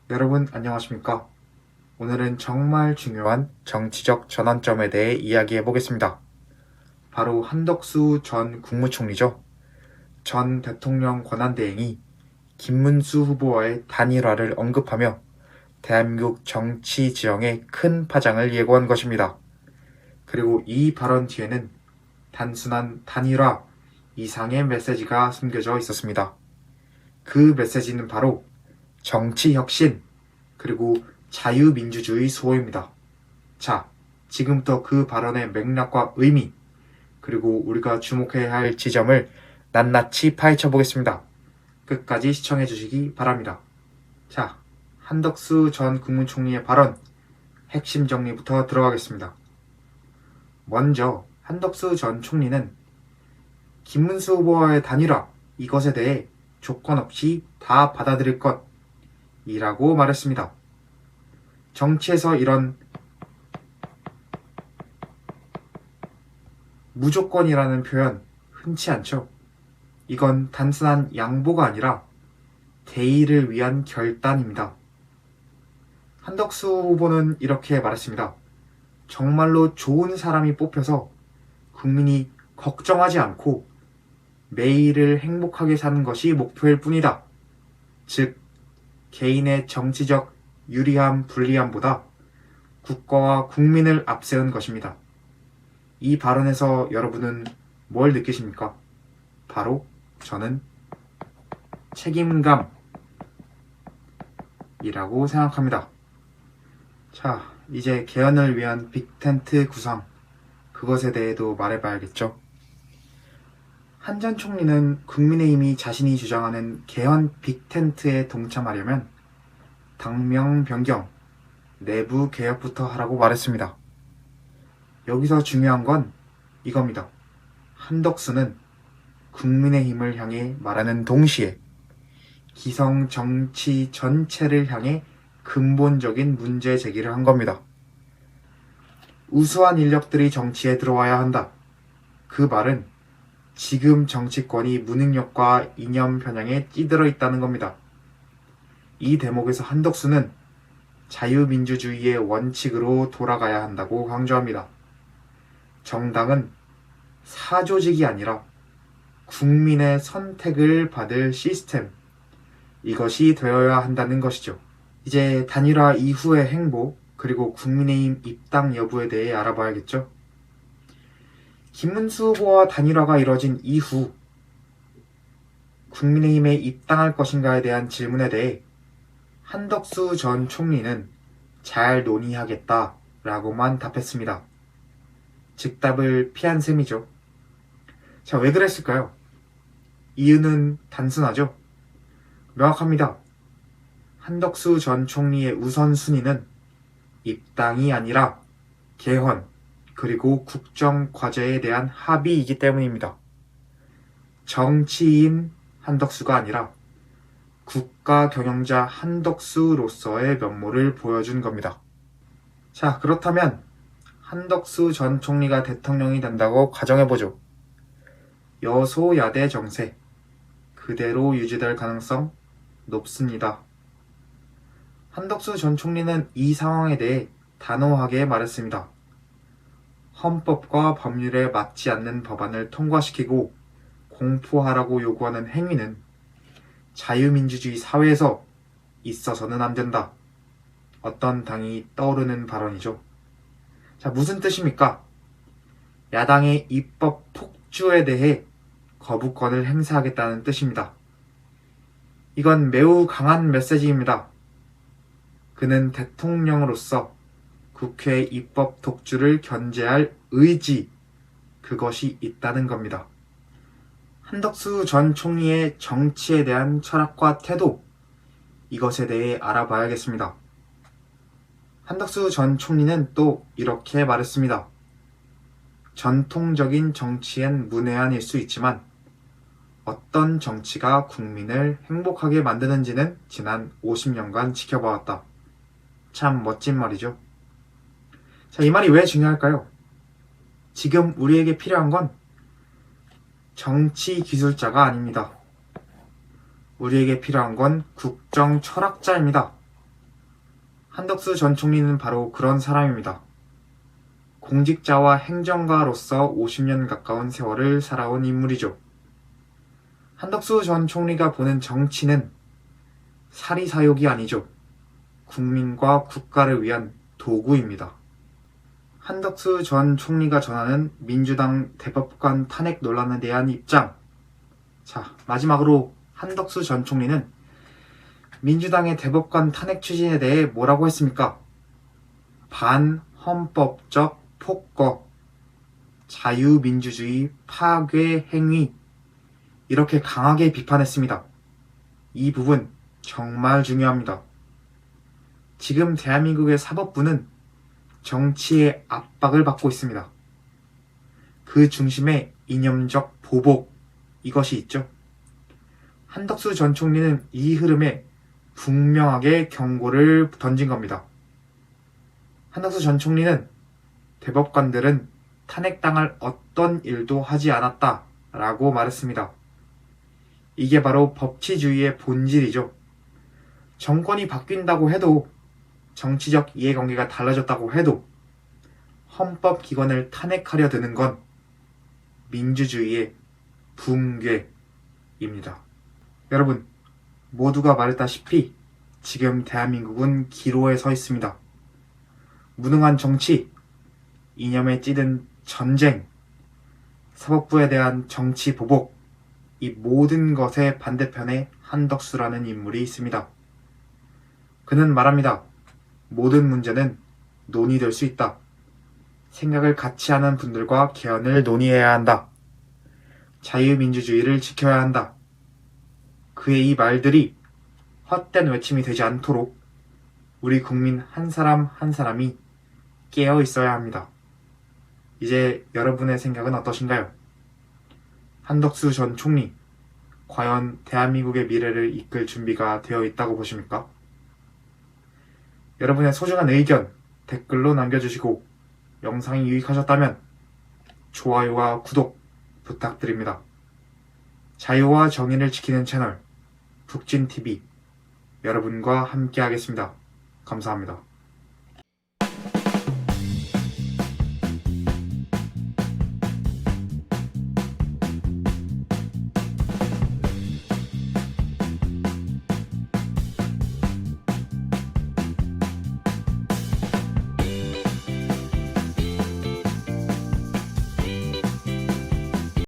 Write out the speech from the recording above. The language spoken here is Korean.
여러분 안녕하십니까? 오늘은 정말 중요한 정치적 전환점에 대해 이야기해 보겠습니다. 바로 한덕수 전 국무총리죠. 전 대통령 권한대행이 김문수 후보와의 단일화를 언급하며 대한민국 정치 지형에 큰 파장을 예고한 것입니다. 그리고 이 발언 뒤에는 단순한 단일화 이상의 메시지가 숨겨져 있었습니다. 그 메시지는 바로 정치혁신, 그리고 자유민주주의 수호입니다. 자, 지금부터 그 발언의 맥락과 의미, 그리고 우리가 주목해야 할 지점을 낱낱이 파헤쳐 보겠습니다. 끝까지 시청해 주시기 바랍니다. 자, 한덕수 전 국무총리의 발언, 핵심 정리부터 들어가겠습니다. 먼저 한덕수 전 총리는 김문수 후보와의 단일화, 이것에 대해 조건 없이 다 받아들일 것이라고 말했습니다. 정치에서 이런 무조건이라는 표현 흔치 않죠. 이건 단순한 양보가 아니라 대의를 위한 결단입니다. 한덕수 후보는 이렇게 말했습니다. 정말로 좋은 사람이 뽑혀서 국민이 걱정하지 않고 매일을 행복하게 사는 것이 목표일 뿐이다. 즉, 개인의 정치적 유리함, 불리함보다 국가와 국민을 앞세운 것입니다. 이 발언에서 여러분은 뭘 느끼십니까? 바로 저는 책임감이라고 생각합니다. 자, 이제 개헌을 위한 빅텐트 구상, 그것에 대해도 말해봐야겠죠. 한 전 총리는 국민의힘이 자신이 주장하는 개헌 빅텐트에 동참하려면 당명 변경, 내부 개혁부터 하라고 말했습니다. 여기서 중요한 건 이겁니다. 한덕수는 국민의힘을 향해 말하는 동시에 기성 정치 전체를 향해 근본적인 문제 제기를 한 겁니다. 우수한 인력들이 정치에 들어와야 한다. 그 말은 지금 정치권이 무능력과 이념 편향에 찌들어 있다는 겁니다. 이 대목에서 한덕수는 자유민주주의의 원칙으로 돌아가야 한다고 강조합니다. 정당은 사조직이 아니라 국민의 선택을 받을 시스템, 이것이 되어야 한다는 것이죠. 이제 단일화 이후의 행보, 그리고 국민의힘 입당 여부에 대해 알아봐야겠죠. 김문수 후보와 단일화가 이뤄진 이후 국민의힘에 입당할 것인가에 대한 질문에 대해 한덕수 전 총리는 잘 논의하겠다라고만 답했습니다. 즉답을 피한 셈이죠. 자, 왜 그랬을까요? 이유는 단순하죠. 명확합니다. 한덕수 전 총리의 우선순위는 입당이 아니라 개헌, 그리고 국정 과제에 대한 합의이기 때문입니다. 정치인 한덕수가 아니라 국가 경영자 한덕수로서의 면모를 보여준 겁니다. 자, 그렇다면 한덕수 전 총리가 대통령이 된다고 가정해보죠. 여소야대 정세, 그대로 유지될 가능성 높습니다. 한덕수 전 총리는 이 상황에 대해 단호하게 말했습니다. 헌법과 법률에 맞지 않는 법안을 통과시키고 공포하라고 요구하는 행위는 자유민주주의 사회에서 있어서는 안 된다. 어떤 당이 떠오르는 발언이죠. 자, 무슨 뜻입니까? 야당의 입법 폭주에 대해 거부권을 행사하겠다는 뜻입니다. 이건 매우 강한 메시지입니다. 그는 대통령으로서 국회의 입법 독주를 견제할 의지, 그것이 있다는 겁니다. 한덕수 전 총리의 정치에 대한 철학과 태도, 이것에 대해 알아봐야겠습니다. 한덕수 전 총리는 또 이렇게 말했습니다. 전통적인 정치엔 문외한일 수 있지만 어떤 정치가 국민을 행복하게 만드는지는 지난 50년간 지켜봐왔다. 참 멋진 말이죠. 자, 이 말이 왜 중요할까요? 지금 우리에게 필요한 건 정치 기술자가 아닙니다. 우리에게 필요한 건 국정 철학자입니다. 한덕수 전 총리는 바로 그런 사람입니다. 공직자와 행정가로서 50년 가까운 세월을 살아온 인물이죠. 한덕수 전 총리가 보는 정치는 사리사욕이 아니죠. 국민과 국가를 위한 도구입니다. 한덕수 전 총리가 전하는 민주당 대법관 탄핵 논란에 대한 입장. 자, 마지막으로 한덕수 전 총리는 민주당의 대법관 탄핵 추진에 대해 뭐라고 했습니까? 반헌법적 폭거, 자유민주주의 파괴 행위, 이렇게 강하게 비판했습니다. 이 부분 정말 중요합니다. 지금 대한민국의 사법부는 정치의 압박을 받고 있습니다. 그 중심에 이념적 보복, 이것이 있죠. 한덕수 전 총리는 이 흐름에 분명하게 경고를 던진 겁니다. 한덕수 전 총리는 대법관들은 탄핵당할 어떤 일도 하지 않았다라고 말했습니다. 이게 바로 법치주의의 본질이죠. 정권이 바뀐다고 해도, 정치적 이해관계가 달라졌다고 해도 헌법기관을 탄핵하려 드는 건 민주주의의 붕괴입니다. 여러분, 모두가 말했다시피 지금 대한민국은 기로에 서 있습니다. 무능한 정치, 이념에 찌든 전쟁, 사법부에 대한 정치 보복, 이 모든 것의 반대편에 한덕수라는 인물이 있습니다. 그는 말합니다. 모든 문제는 논의될 수 있다. 생각을 같이 하는 분들과 개헌을 논의해야 한다. 자유민주주의를 지켜야 한다. 그의 이 말들이 헛된 외침이 되지 않도록 우리 국민 한 사람 한 사람이 깨어 있어야 합니다. 이제 여러분의 생각은 어떠신가요? 한덕수 전 총리, 과연 대한민국의 미래를 이끌 준비가 되어 있다고 보십니까? 여러분의 소중한 의견 댓글로 남겨주시고, 영상이 유익하셨다면 좋아요와 구독 부탁드립니다. 자유와 정의를 지키는 채널 북진TV, 여러분과 함께 하겠습니다. 감사합니다.